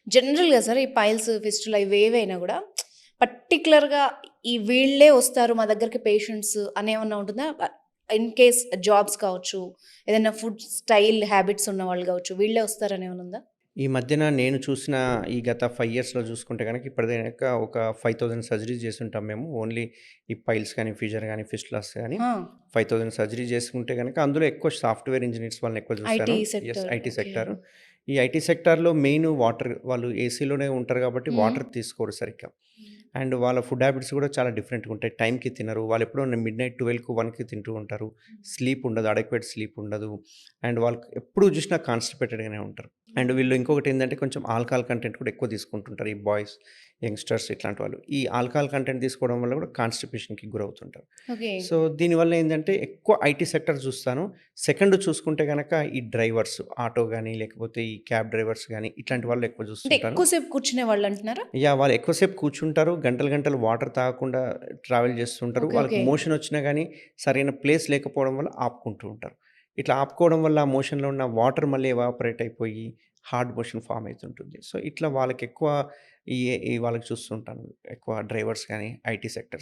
జనరల్‌గా సార్ ఈ piles, fistula ఇవేవైనా గూడా పర్టిక్యులర్‌గా ఈ వీళ్ళే వస్తారు మా దగ్గరికి పేషెంట్స్ అనేమన్నా ఉంటుందా? ఇన్ కేస్ జాబ్స్ కావచ్చు, ఏదైనా ఫుడ్ స్టైల్ హ్యాబిట్స్ ఉన్నవాళ్ళు గావచ్చు, వీళ్ళే వస్తారనేమన్నా ఉందా? ఈ మధ్యన నేను చూసిన ఈ గత 5 ఇయర్స్‌లో చూసుకుంటే గనక ఇప్పటిదాకా ఒక 5000 సర్జరీస్ చేసుంటాం మేము. ఓన్లీ ఈ పైల్స్ గానీ, ఫిషర్ గానీ, ఫిస్టులాస్ గానీ ఆ! 5000 సర్జరీ చేసుకుంటే గనక అందులో ఎక్కువ సాఫ్ట్‌వేర్ ఇంజినీర్స్ వాళ్ళని ఎక్కువ చూసాను. IT yes. Sector. IT okay. Sector. ఈ ఐటీ సెక్టార్‌లో మెయిన్ వాటర్ వాళ్ళు ఏసీలోనే ఉంటారు కాబట్టి హ్మ్. వాటర్ తీసుకోరు సరిగ్గా. అండ్ వాళ్ళ ఫుడ్ హ్యాబిట్స్ కూడా చాలా డిఫరెంట్‌గా ఉంటాయి. టైంకి తినరు. వాళ్ళెప్పుడో మిడ్‌నైట్ 12కు, 1కి తింటూ ఉంటారు. స్లీప్ ఉండదు. అడెక్వేట్ స్లీప్ ఉండదు. అండ్ వాళ్ళు ఎప్పుడు చూసినా కాన్‌స్టిపేటెడ్‌గానే ఉంటారు. అండ్ వీళ్ళు ఇంకొకటేందంటే కొంచెం ఆల్కహాల్ కంటెంట్ కూడా ఎక్కువ తీసుకుంటుంటారు. ఈ బాయ్స్, యంగ్‌స్టర్స్ ఇట్లాంటి వాళ్ళు. ఈ ఆల్కహాల్ కంటెంట్ తీసుకోవడం వల్ల కూడా కాన్‌స్టిపేషన్‌కి గురవుతుంటారు. ఓకే. సో, దీనివల్ల ఏందంటే ఎక్కువ ఐటీ సెక్టర్ చూస్తాను. సెకండ్ చూసుకుంటే గనక ఈ డ్రైవర్స్ ఆటో గాని, లేకపోతే ఈ క్యాబ్ డ్రైవర్స్ గాని ఇట్లాంటి వాళ్ళు ఎక్కువ అంటే చూస్తుంటాను. ఎక్కువ సేపు కూర్చునే వాళ్ళంటున్నారా? వాళ్ళు ఎక్కువ సేపు కూర్చుంటారు. గంటలు, గంటలు వాటర్ తాగకుండా ట్రావెల్ చేస్తుంటారు. ఓకే. వాళ్ళకి ఓకే. మోషన్ వచ్చినా గానీ సరైన ప్లేస్ లేకపోవడం వల్ల ఆపుకుంటూ ఉంటారు. ఇట్లా ఆపుకోవడం వల్ల ఆ మోషన్‌లో ఉన్న వాటర్ మళ్ళీ ఎవాపరేట్ అయిపోయి హార్డ్ మోషన్ ఫార్మ్ అయితుంటుంది. సో, ఇట్లా వాళ్ళకెక్కువ ఈ ఈ వాళ్ళకి చూస్తుంటాను. ఎక్కువ డ్రైవర్స్ గానీ, ఐటీ సెక్టర్స్.